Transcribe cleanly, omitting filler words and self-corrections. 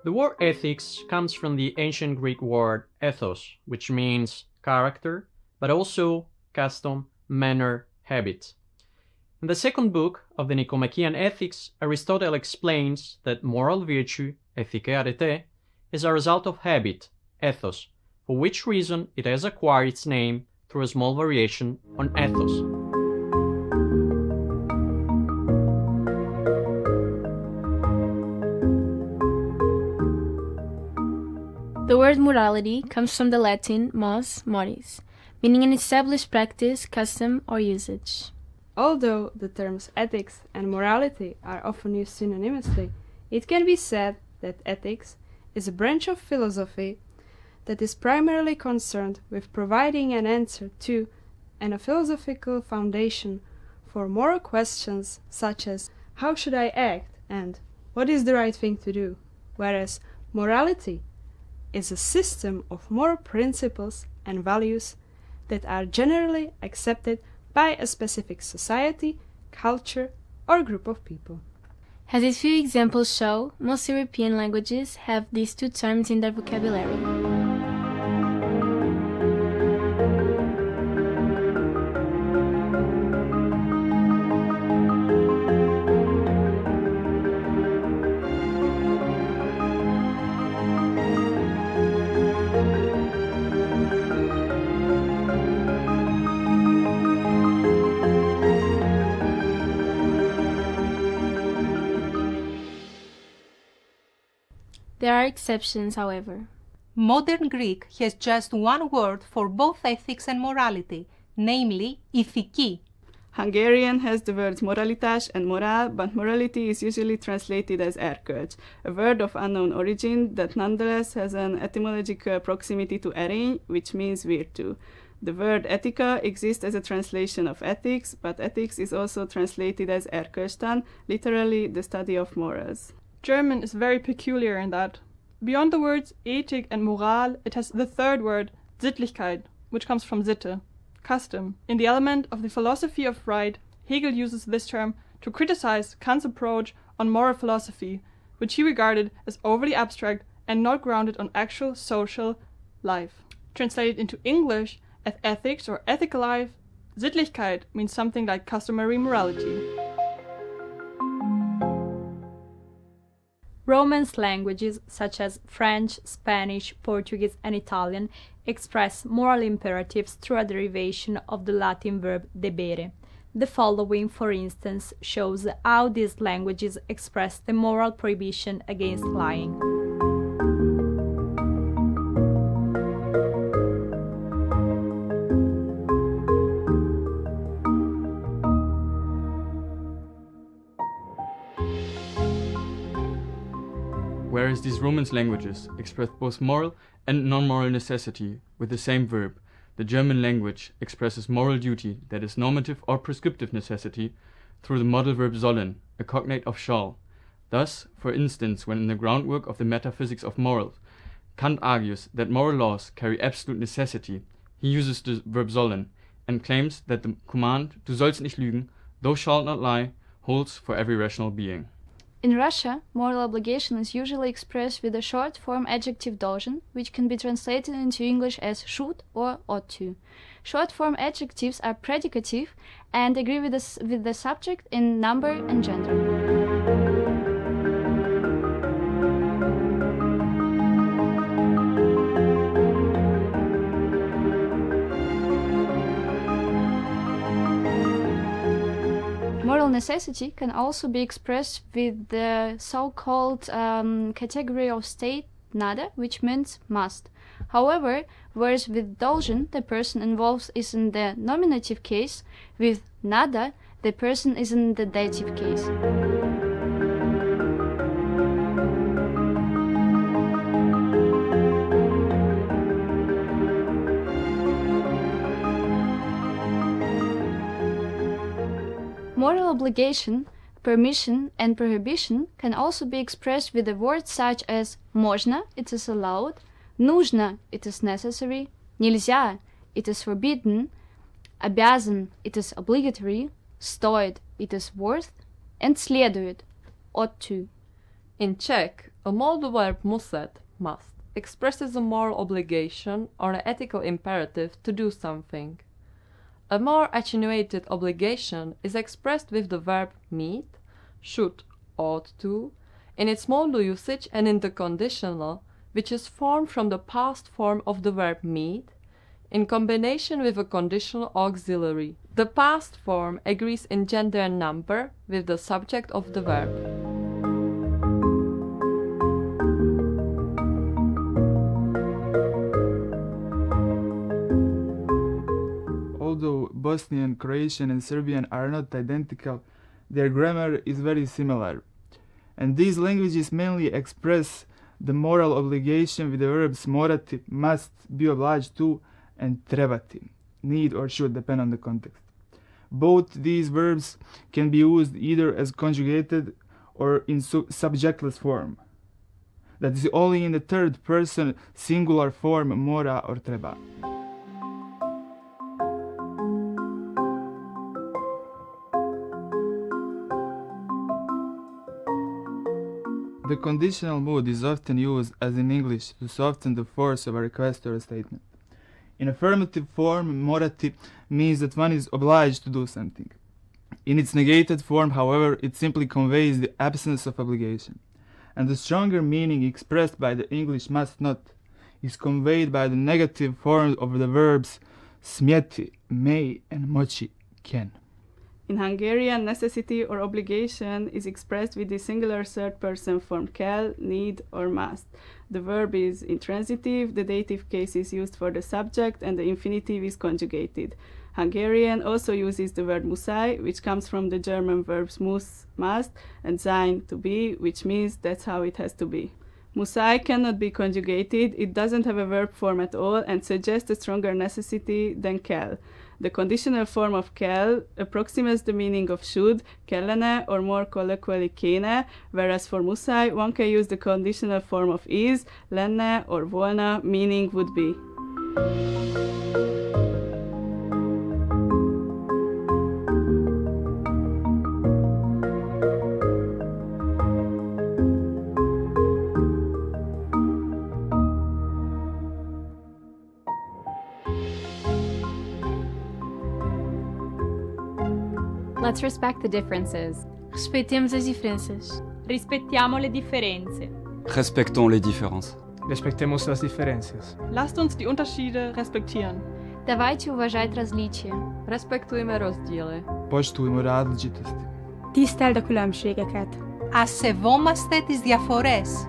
The word ethics comes from the ancient Greek word ethos, which means character, but also custom, manner, habit. In the second book of the Nicomachean Ethics, Aristotle explains that moral virtue, peculiarities, is a result of habit, ethos, for which reason it has acquired its name through a small variation on ethos. The word morality comes from the Latin mos moris, meaning an established practice, custom, or usage. Although the terms ethics and morality are often used synonymously, it can be said that ethics is a branch of philosophy that is primarily concerned with providing an answer to and a philosophical foundation for moral questions such as how should I act and what is the right thing to do, whereas morality is a system of moral principles and values that are generally accepted by a specific society, culture, or group of people. As these few examples show, most European languages have these two terms in their vocabulary. There are exceptions, however. Modern Greek has just one word for both ethics and morality, namely ηθική. Hungarian has the words moralitas and moral, but morality is usually translated as erkölcs, a word of unknown origin that nonetheless has an etymological proximity to erény, which means virtue. The word etika exists as a translation of ethics, but ethics is also translated as Erkölcstan, literally the study of morals. German is very peculiar in that, beyond the words Ethik and Moral, it has the third word, Sittlichkeit, which comes from Sitte, custom. In the element of the philosophy of right, Hegel uses this term to criticize Kant's approach on moral philosophy, which he regarded as overly abstract and not grounded on actual social life. Translated into English as ethics or ethical life, Sittlichkeit means something like customary morality. Romance languages such as French, Spanish, Portuguese, and Italian express moral imperatives through a derivation of the Latin verb debere. The following, for instance, shows how these languages express the moral prohibition against lying. Whereas these Romance languages express both moral and non-moral necessity with the same verb, the German language expresses moral duty, that is normative or prescriptive necessity, through the modal verb sollen, a cognate of shall. Thus, for instance, when in the groundwork of the metaphysics of morals, Kant argues that moral laws carry absolute necessity, he uses the verb sollen and claims that the command "Du sollst nicht lügen, thou shalt not lie" holds for every rational being. In Russia, moral obligation is usually expressed with a short form adjective должен, which can be translated into English as should or ought to. Short form adjectives are predicative and agree with the subject in number and gender. Moral necessity can also be expressed with the so-called category of state надо, which means must. However, whereas with должен the person involved is in the nominative case, with надо the person is in the dative case. Moral obligation, permission, and prohibition can also be expressed with a word such as можно, it is allowed, нужно, it is necessary, нельзя, it is forbidden, обязан, it is obligatory, стоит, it is worth, and следует, ought to. In Czech, A modal verb musset, must, expresses a moral obligation or an ethical imperative to do something. A more attenuated obligation is expressed with the verb meet, should, ought to, in its modal usage and in the conditional, which is formed from the past form of the verb meet, in combination with a conditional auxiliary. The past form agrees in gender and number with the subject of the verb. Although Bosnian, Croatian and Serbian are not identical, their grammar is very similar. And these languages mainly express the moral obligation with the verbs morati, must, be obliged to, and trebati, need or should, depend on the context. Both these verbs can be used either as conjugated or in subjectless form. That is only in the third person singular form mora or treba. The conditional mood is often used, as in English, to soften the force of a request or a statement. In affirmative form, morati means that one is obliged to do something. In its negated form, however, it simply conveys the absence of obligation. And the stronger meaning expressed by the English must not is conveyed by the negative form of the verbs smjeti, may, and moći, can. In Hungarian, necessity or obligation is expressed with the singular third-person form kell, need, or must. The verb is intransitive, the dative case is used for the subject, and the infinitive is conjugated. Hungarian also uses the word muszáj, which comes from the German verbs muss, must, and sein, to be, which means that's how it has to be. Muszáj cannot be conjugated, it doesn't have a verb form at all, and suggests a stronger necessity than kell. The conditional form of kell approximates the meaning of should, kellene, or more colloquially kéne, whereas for muszáj, one can use the conditional form of is, lenne, or volna, meaning would be. Let's respect the differences. Respeitemos as diferenças. Rispettiamo le differenze. Respectons les différences. Respektemos las diferencias. Lasst uns die Unterschiede respektieren. Давайте уважать различия. Respektujme rozdíly. Poštujmo različitosti. Tiszteld a különbségeket. Ας σεβόμαστε τις διαφορές.